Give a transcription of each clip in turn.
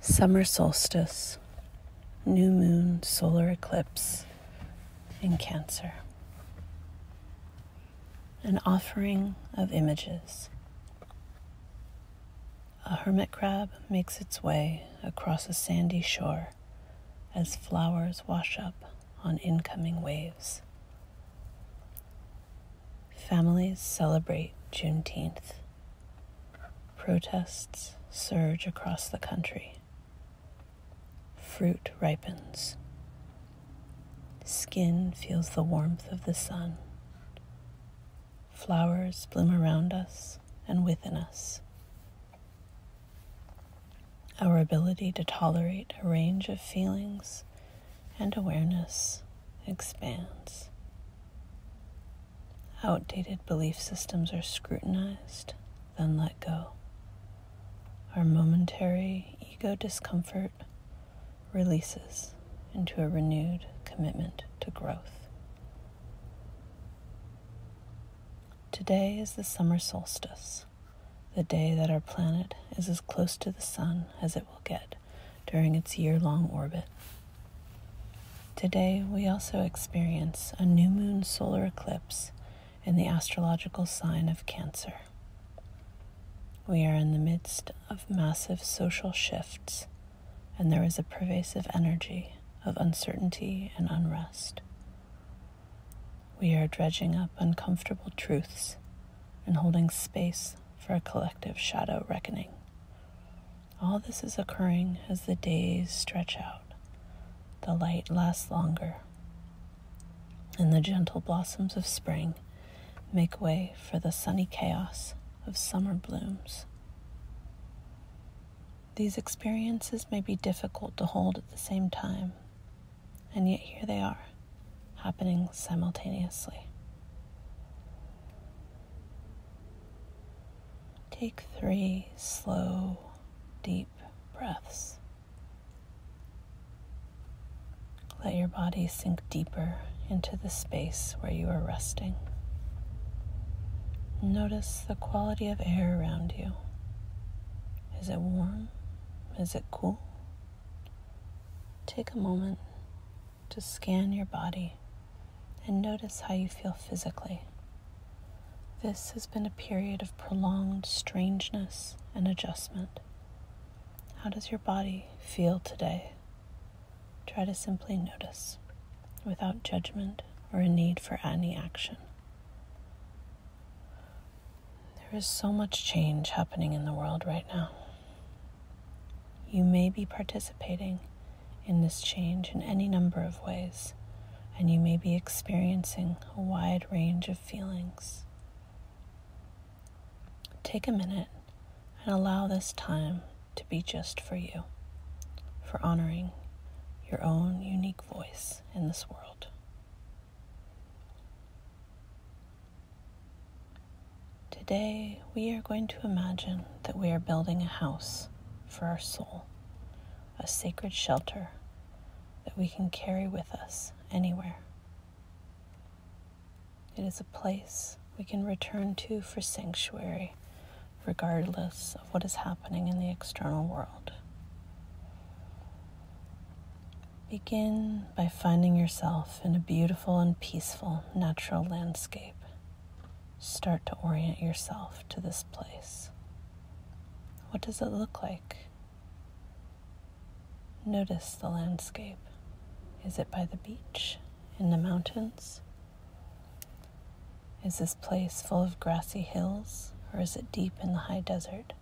Summer solstice, new moon, solar eclipse in Cancer. An offering of images. A hermit crab makes its way across a sandy shore as flowers wash up on incoming waves. Families celebrate Juneteenth. Protests surge across the country. Fruit ripens. Skin feels the warmth of the sun. Flowers bloom around us and within us. Our ability to tolerate a range of feelings and awareness expands. Outdated belief systems are scrutinized, then let go. Our momentary ego discomfort releases into a renewed commitment to growth. Today is the summer solstice, the day that our planet is as close to the sun as it will get during its year-long orbit. Today, we also experience a new moon solar eclipse in the astrological sign of Cancer. We are in the midst of massive social shifts, and there is a pervasive energy of uncertainty and unrest. We are dredging up uncomfortable truths and holding space for a collective shadow reckoning. All this is occurring as the days stretch out, the light lasts longer, and the gentle blossoms of spring make way for the sunny chaos of summer blooms. These experiences may be difficult to hold at the same time, and yet here they are, happening simultaneously. Take 3 slow, deep breaths. Let your body sink deeper into the space where you are resting. Notice the quality of air around you. Is it warm? Is it cool? Take a moment to scan your body and notice how you feel physically. This has been a period of prolonged strangeness and adjustment. How does your body feel today? Try to simply notice, without judgment or a need for any action. There is so much change happening in the world right now. You may be participating in this change in any number of ways, and you may be experiencing a wide range of feelings. Take a minute and allow this time to be just for you, for honoring your own unique voice in this world. Today, we are going to imagine that we are building a house for our soul, a sacred shelter that we can carry with us anywhere. It is a place we can return to for sanctuary, regardless of what is happening in the external world. Begin by finding yourself in a beautiful and peaceful natural landscape. Start to orient yourself to this place. What does it look like? Notice the landscape. Is it by the beach, in the mountains? Is this place full of grassy hills, or is it deep in the high desert?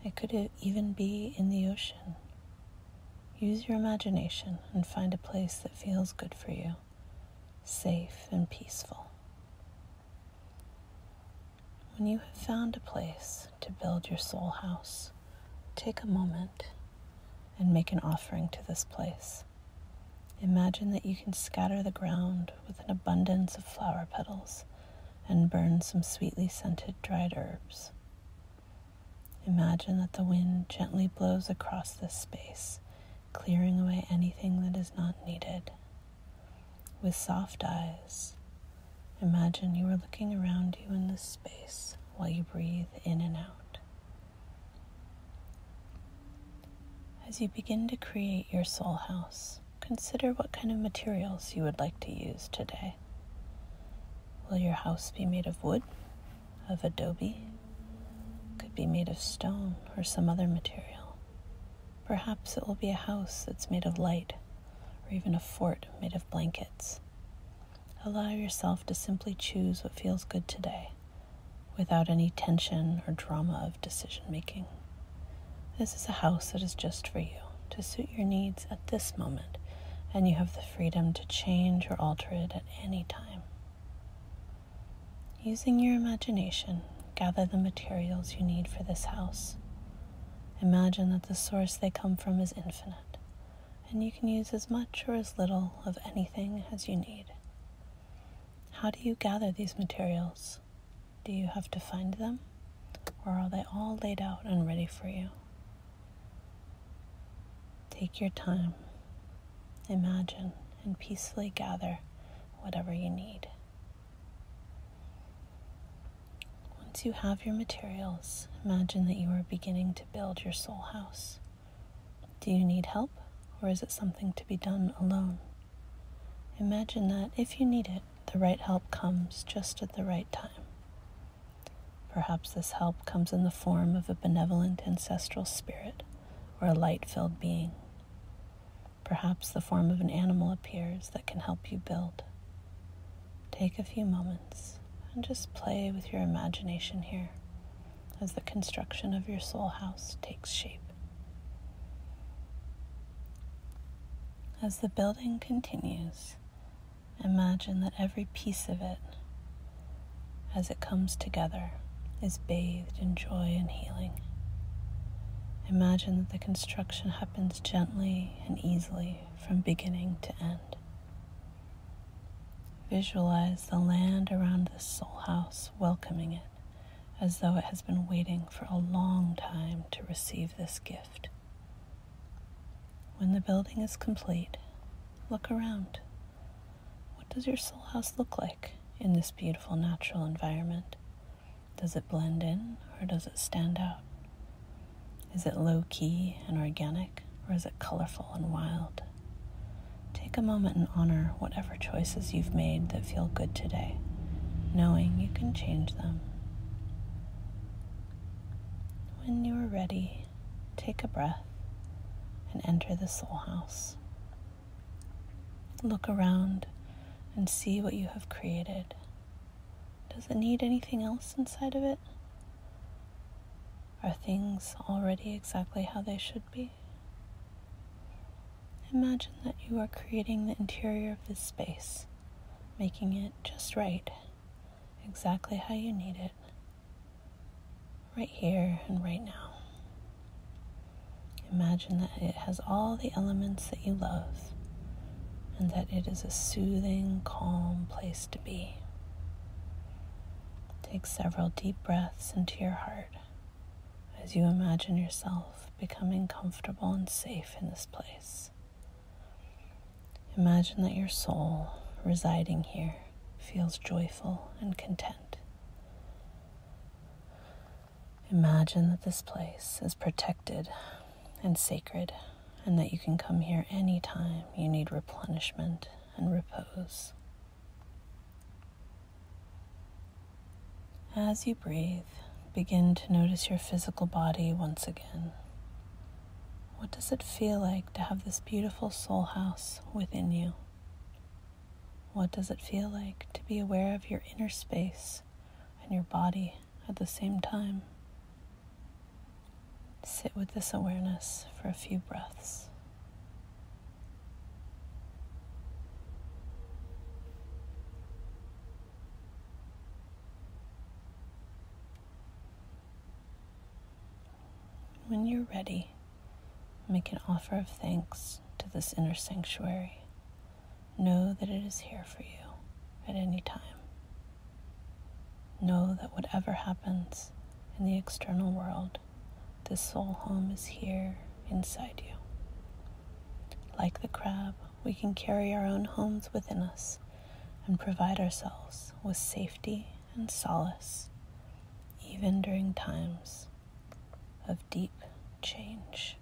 It could even be in the ocean. Use your imagination and find a place that feels good for you, safe and peaceful. When you have found a place to build your soul house, take a moment and make an offering to this place. Imagine that you can scatter the ground with an abundance of flower petals and burn some sweetly scented dried herbs. Imagine that the wind gently blows across this space, clearing away anything that is not needed. With soft eyes, imagine you are looking around you in this space while you breathe in and out. As you begin to create your soul house, consider what kind of materials you would like to use today. Will your house be made of wood, of adobe? Could be made of stone or some other material. Perhaps it will be a house that's made of light, or even a fort made of blankets. Allow yourself to simply choose what feels good today, without any tension or drama of decision-making. This is a house that is just for you, to suit your needs at this moment, and you have the freedom to change or alter it at any time. Using your imagination, gather the materials you need for this house. Imagine that the source they come from is infinite, and you can use as much or as little of anything as you need. How do you gather these materials? Do you have to find them, or are they all laid out and ready for you? Take your time, imagine, and peacefully gather whatever you need. Once you have your materials, imagine that you are beginning to build your soul house. Do you need help, or is it something to be done alone? Imagine that if you need it, the right help comes just at the right time. Perhaps this help comes in the form of a benevolent ancestral spirit or a light-filled being. Perhaps the form of an animal appears that can help you build. Take a few moments and just play with your imagination here as the construction of your soul house takes shape. As the building continues, imagine that every piece of it, as it comes together, is bathed in joy and healing. Imagine that the construction happens gently and easily from beginning to end. Visualize the land around this soul house welcoming it, as though it has been waiting for a long time to receive this gift. When the building is complete, look around. What does your soul house look like in this beautiful natural environment? Does it blend in, or does it stand out? Is it low-key and organic, or is it colorful and wild? Take a moment and honor whatever choices you've made that feel good today, knowing you can change them. When you are ready, take a breath and enter the soul house. Look around and see what you have created. Does it need anything else inside of it? Are things already exactly how they should be? Imagine that you are creating the interior of this space, making it just right, exactly how you need it, right here and right now. Imagine that it has all the elements that you love, and that it is a soothing, calm place to be. Take several deep breaths into your heart as you imagine yourself becoming comfortable and safe in this place. Imagine that your soul residing here feels joyful and content. Imagine that this place is protected and sacred, and that you can come here anytime you need replenishment and repose. As you breathe, begin to notice your physical body once again. What does it feel like to have this beautiful soul house within you? What does it feel like to be aware of your inner space and your body at the same time? Sit with this awareness for a few breaths. When you're ready, make an offer of thanks to this inner sanctuary. Know that it is here for you at any time. Know that whatever happens in the external world, this soul home is here inside you. Like the crab, we can carry our own homes within us and provide ourselves with safety and solace, even during times of deep change.